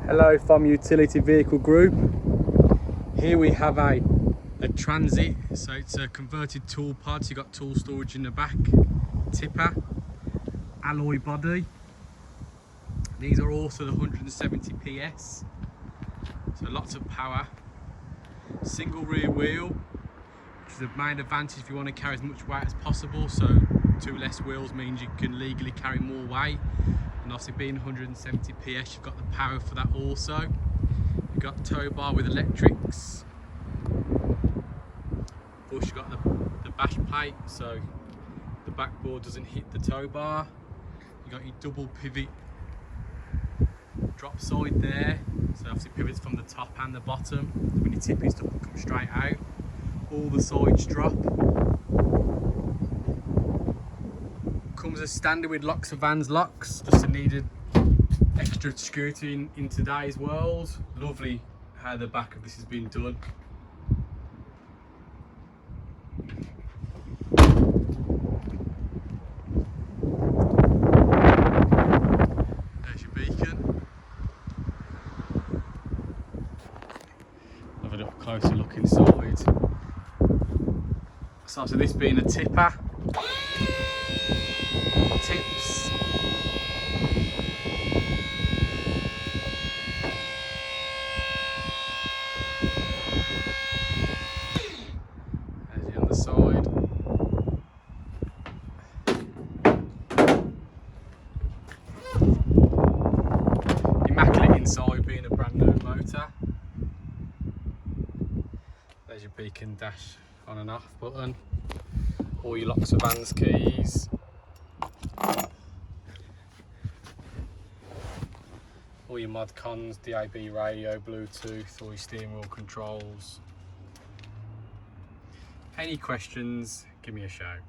Hello from Utility Vehicle Group. Here we have a Transit, so it's a converted tool pod, so you've got tool storage in the back, tipper, alloy body. These are also the 170 PS, so lots of power. Single rear wheel, which is the main advantage if you want to carry as much weight as possible, so 2 less wheels means you can legally carry more weight. And obviously being 170 PS, you've got the power for that also. You've got Towbar with electrics. Of course you've got the bash plate, so the backboard doesn't hit the Towbar. You've got your double pivot Dropside there, so obviously pivots from the top and the bottom. When you tip it, stuff will come straight out. All the sides drop. Comes as standard with locks of Vans locks, just a needed extra security in today's world. Lovely how the back of this has been done. There's your beacon. Have a closer look inside. So this being a tipper. Tips. There's the other side. Immaculate inside, being a brand new motor. There's your beacon dash on and off button. All your locks of Vans keys. All your mod cons, DAB radio, Bluetooth, all your steering wheel controls. Any questions, give me a shout.